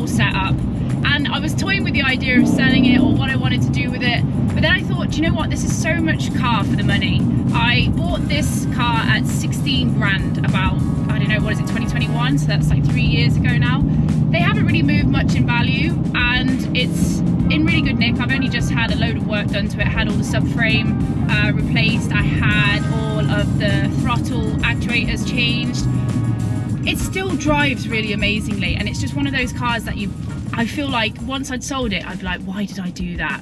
little setup, and I was toying with the idea of selling it or what I wanted to do with it, but then I thought, you know what, this is so much car for the money. I bought this car at 16 grand about, I don't know, what is it, 2021, so that's like 3 years ago now. They haven't really moved much in value, and it's in really good nick. I've only just had a load of work done to it. I had all the subframe replaced, I had all of the throttle actuators changed. It still drives really amazingly, and it's just one of those cars that I feel like once I'd sold it, I'd be like, why did I do that?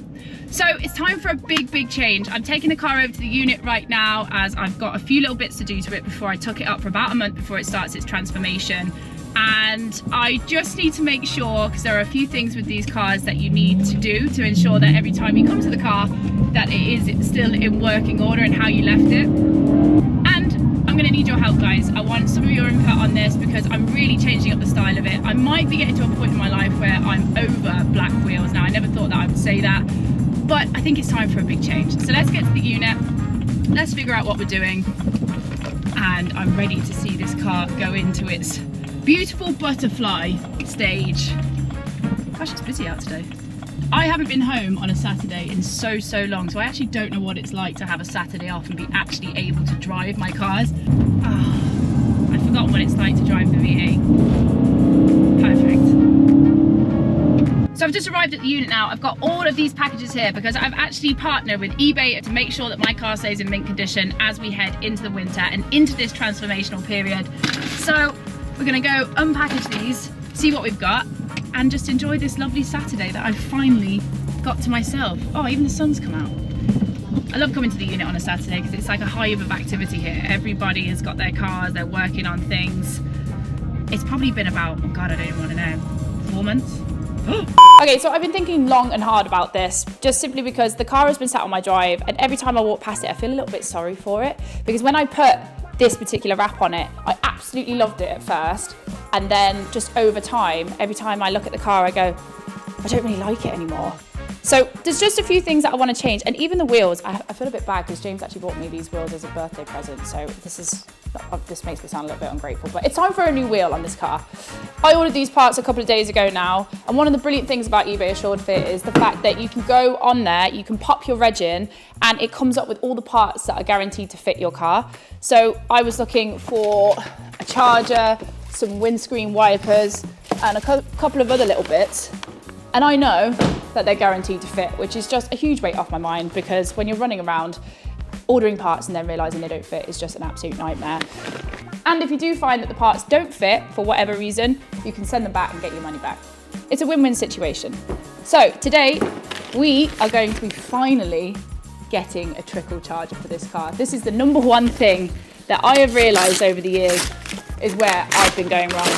So it's time for a big change. I'm taking the car over to the unit right now, as I've got a few little bits to do to it before I took it up for about a month before it starts its transformation. And I just need to make sure, because there are a few things with these cars that you need to do to ensure that every time you come to the car that it is still in working order and how you left it. And I'm going to need your help, guys. I want some of your input on this because I'm really changing up the style of it. I might be getting to a point in my life where I'm over black wheels now. I never thought that I would say that, but I think it's time for a big change. So let's get to the unit, let's figure out what we're doing, and I'm ready to see this car go into its beautiful butterfly stage. Gosh, it's busy out today. I haven't been home on a Saturday in so long, so I actually don't know what it's like to have a Saturday off and be actually able to drive my cars. I've forgotten what it's like to drive the V8. Perfect. So I've just arrived at the unit now. I've got all of these packages here because I've actually partnered with eBay to make sure that my car stays in mint condition as we head into the winter and into this transformational period. So we're gonna go unpackage these, see what we've got, and just enjoy this lovely Saturday that I've finally got to myself. Oh, even the sun's come out. I love coming to the unit on a Saturday because it's like a hive of activity here. Everybody has got their cars, they're working on things. It's probably been about, oh God, I don't even want to know, 4 months? Okay, so I've been thinking long and hard about this, just simply because the car has been sat on my drive, and every time I walk past it, I feel a little bit sorry for it, because when I put this particular wrap on it, I absolutely loved it at first, and then just over time, every time I look at the car, I go, I don't really like it anymore. So there's just a few things that I want to change, and even the wheels, I feel a bit bad because James actually bought me these wheels as a birthday present, so this makes me sound a little bit ungrateful, but it's time for a new wheel on this car. I ordered these parts a couple of days ago now, and one of the brilliant things about eBay Assured Fit is the fact that you can go on there, you can pop your reg in, and it comes up with all the parts that are guaranteed to fit your car. So I was looking for a charger, some windscreen wipers, and a couple of other little bits, and I know that they're guaranteed to fit, which is just a huge weight off my mind, because when you're running around ordering parts and then realising they don't fit is just an absolute nightmare. And if you do find that the parts don't fit for whatever reason, you can send them back and get your money back. It's a win-win situation. So today we are going to be finally getting a trickle charger for this car. This is the number one thing that I have realised over the years is where I've been going wrong.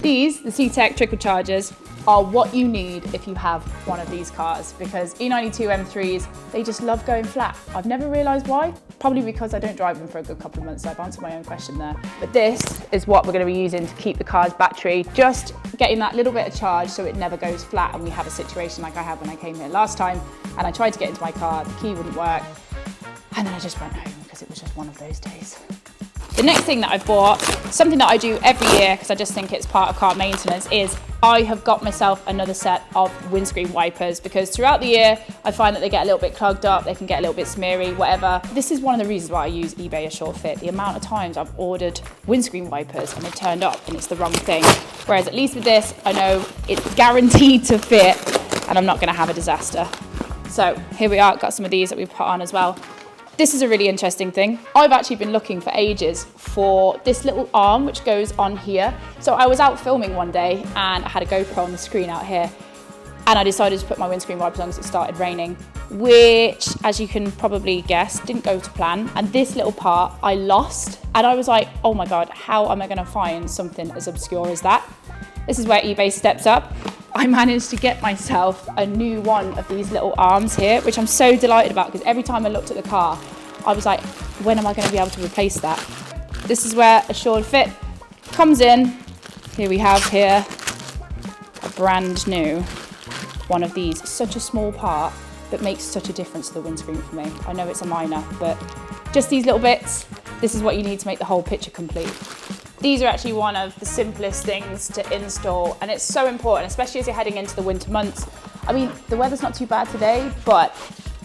These, the C-Tech trickle chargers, are what you need if you have one of these cars, because E92 M3s, they just love going flat. I've never realised why. Probably because I don't drive them for a good couple of months, so I've answered my own question there. But this is what we're going to be using to keep the car's battery just getting that little bit of charge so it never goes flat and we have a situation like I had when I came here last time and I tried to get into my car, the key wouldn't work, and then I just went home because it was just one of those days. The next thing that I've bought, something that I do every year because I just think it's part of car maintenance, is I have got myself another set of windscreen wipers, because throughout the year I find that they get a little bit clogged up, they can get a little bit smeary, whatever. This is one of the reasons why I use eBay Assured Fit. The amount of times I've ordered windscreen wipers and they turned up and it's the wrong thing. Whereas at least with this, I know it's guaranteed to fit and I'm not going to have a disaster. So here we are, got some of these that we've put on as well. This is a really interesting thing. I've actually been looking for ages for this little arm which goes on here. So I was out filming one day and I had a GoPro on the screen out here, and I decided to put my windscreen wipers on because it started raining, which, as you can probably guess, didn't go to plan. And this little part I lost, and I was like, oh my God, how am I gonna find something as obscure as that? This is where eBay steps up. I managed to get myself a new one of these little arms here, which I'm so delighted about, because every time I looked at the car, I was like, when am I going to be able to replace that? This is where Assured Fit comes in. Here we have here a brand new one of these. Such a small part, but makes such a difference to the windscreen for me. I know it's a minor, but just these little bits, this is what you need to make the whole picture complete. These are actually one of the simplest things to install, and it's so important, especially as you're heading into the winter months. I mean, the weather's not too bad today, but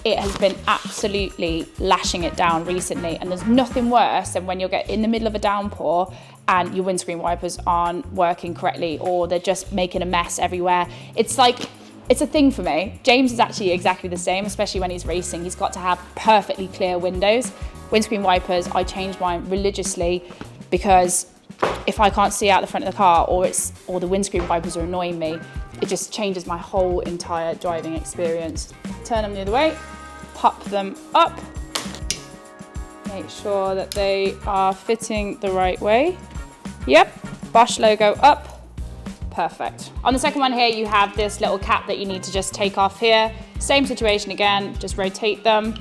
it has been absolutely lashing it down recently, and there's nothing worse than when you'll get in the middle of a downpour and your windscreen wipers aren't working correctly, or they're just making a mess everywhere. It's a thing for me. James is actually exactly the same, especially when he's racing. He's got to have perfectly clear windows. Windscreen wipers, I change mine religiously, because if I can't see out the front of the car, or the windscreen wipers are annoying me, it just changes my whole entire driving experience. Turn them the other way, pop them up, make sure that they are fitting the right way. Yep, Bosch logo up, perfect. On the second one here, you have this little cap that you need to just take off here. Same situation again, just rotate them,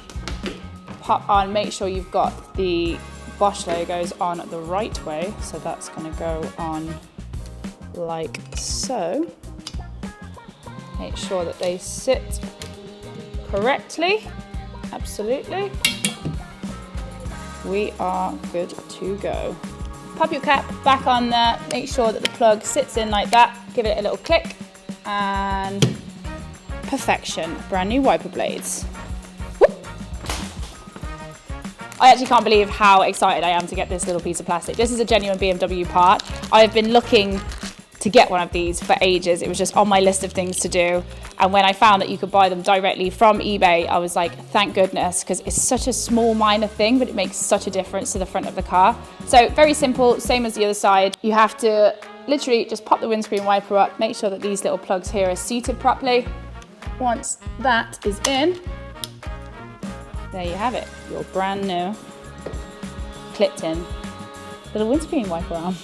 pop on, make sure you've got the Bosch logos on the right way. So that's gonna go on like so. Make sure that they sit correctly, absolutely. We are good to go. Pop your cap back on there, make sure that the plug sits in like that, give it a little click, and perfection, brand new wiper blades. I actually can't believe how excited I am to get this little piece of plastic. This is a genuine BMW part. I've been looking to get one of these for ages. It was just on my list of things to do. And when I found that you could buy them directly from eBay, I was like, thank goodness, because it's such a small, minor thing, but it makes such a difference to the front of the car. So very simple, same as the other side. You have to literally just pop the windscreen wiper up, make sure that these little plugs here are seated properly. Once that is in, there you have it, your brand new clipped in little windscreen wiper arm.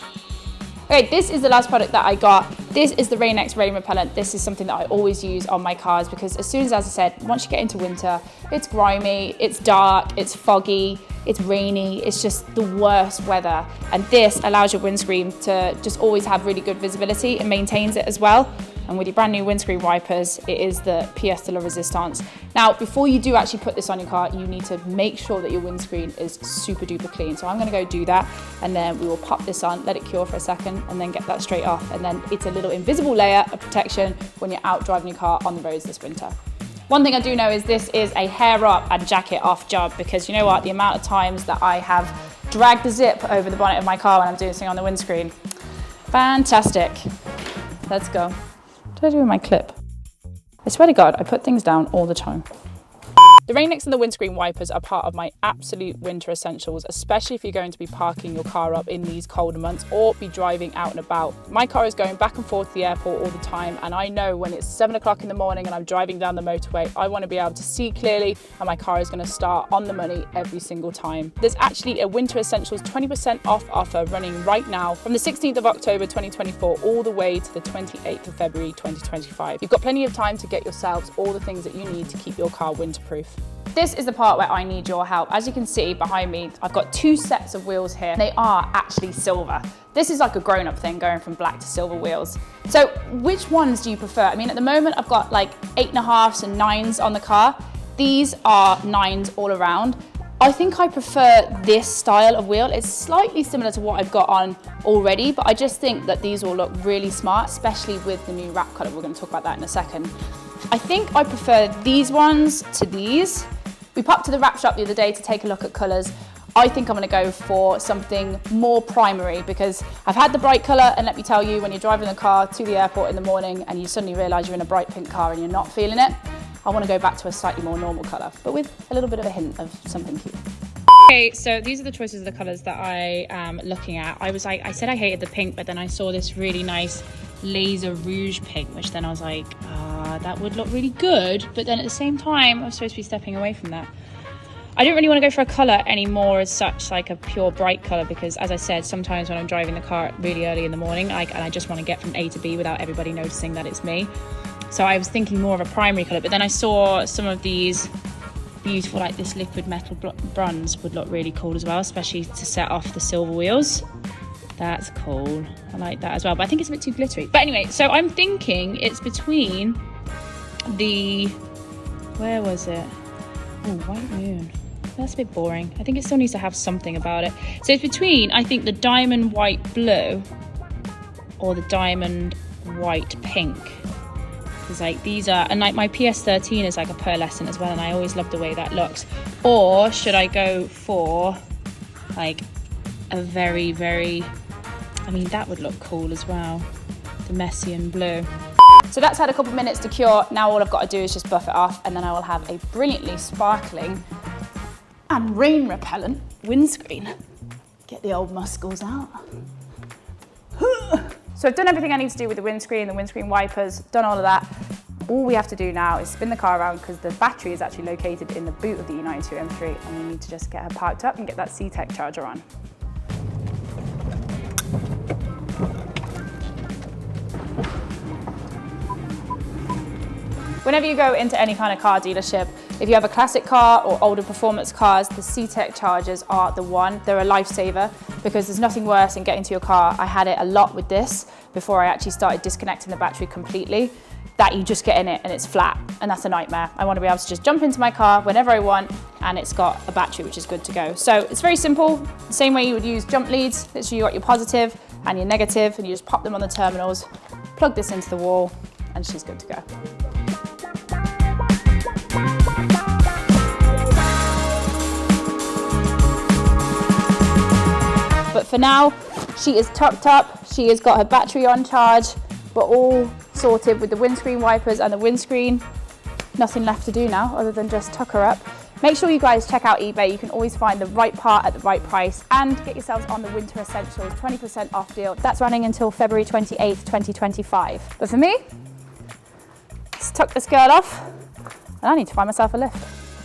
Okay, this is the last product that I got. This is the Rain-X rain repellent. This is something that I always use on my cars, because as soon as I said, once you get into winter, it's grimy, it's dark, it's foggy, it's rainy, it's just the worst weather. And this allows your windscreen to just always have really good visibility and maintains it as well. And with your brand new windscreen wipers, it is the pièce de la résistance. Now, before you do actually put this on your car, you need to make sure that your windscreen is super duper clean. So I'm gonna go do that, and then we will pop this on, let it cure for a second, and then get that straight off. And then it's a little invisible layer of protection when you're out driving your car on the roads this winter. One thing I do know is this is a hair up and jacket off job, because you know what? The amount of times that I have dragged the zip over the bonnet of my car when I'm doing something on the windscreen. Fantastic. Let's go. What did I do with my clip? I swear to God, I put things down all the time. The Rain-X and the windscreen wipers are part of my absolute winter essentials, especially if you're going to be parking your car up in these colder months or be driving out and about. My car is going back and forth to the airport all the time, and I know when it's 7 o'clock in the morning and I'm driving down the motorway, I want to be able to see clearly, and my car is going to start on the money every single time. There's actually a Winter Essentials 20% off offer running right now from the 16th of October 2024 all the way to the 28th of February 2025. You've got plenty of time to get yourselves all the things that you need to keep your car winterproof. This is the part where I need your help. As you can see behind me, I've got two sets of wheels here. They are actually silver. This is like a grown-up thing, going from black to silver wheels. So which ones do you prefer? I mean, at the moment I've got like 8.5s and 9s on the car. These are 9s all around. I think I prefer this style of wheel. It's slightly similar to what I've got on already, but I just think that these will look really smart, especially with the new wrap colour. We're going to talk about that in a second. I think I prefer these ones to these. We popped to the wrap shop the other day to take a look at colours. I think I'm going to go for something more primary, because I've had the bright colour, and let me tell you, when you're driving the car to the airport in the morning and you suddenly realise you're in a bright pink car and you're not feeling it, I want to go back to a slightly more normal colour, but with a little bit of a hint of something cute. Okay, so these are the choices of the colours that I am looking at. I said I hated the pink, but then I saw this really nice laser rouge pink, which then I was like, that would look really good, but then at the same time, I'm supposed to be stepping away from that. I don't really want to go for a colour anymore as such, like a pure bright colour, because as I said, sometimes when I'm driving the car really early in the morning, and I just want to get from A to B without everybody noticing that it's me. So I was thinking more of a primary colour, but then I saw some of these beautiful, like this liquid metal bronze would look really cool as well, especially to set off the silver wheels. That's cool. I like that as well, but I think it's a bit too glittery. But anyway, so I'm thinking it's between the, where was it? Oh, White Moon. That's a bit boring. I think it still needs to have something about it. So it's between, I think, the diamond white blue or the diamond white pink. Because like these are, and like my PS13 is like a pearlescent as well, and I always love the way that looks. Or should I go for like a very, very, I mean, that would look cool as well. The Messian blue. So that's had a couple of minutes to cure. Now all I've got to do is just buff it off, and then I will have a brilliantly sparkling and rain repellent windscreen. Get the old muscles out. So I've done everything I need to do with the windscreen wipers, done all of that. All we have to do now is spin the car around because the battery is actually located in the boot of the E92 M3, and we need to just get her parked up and get that C-Tech charger on. Whenever you go into any kind of car dealership, if you have a classic car or older performance cars, the C-Tech chargers are the one. They're a lifesaver because there's nothing worse than getting to your car. I had it a lot with this before I actually started disconnecting the battery completely, that you just get in it and it's flat, and that's a nightmare. I want to be able to just jump into my car whenever I want, and it's got a battery which is good to go. So it's very simple, the same way you would use jump leads. Literally you got your positive and your negative, and you just pop them on the terminals, plug this into the wall, and she's good to go. But for now, she is tucked up. She has got her battery on charge. We're all sorted with the windscreen wipers and the windscreen. Nothing left to do now other than just tuck her up. Make sure you guys check out eBay. You can always find the right part at the right price, and get yourselves on the Winter Essentials 20% off deal. That's running until February 28th, 2025. But for me, let's tuck this girl off, and I need to find myself a lift.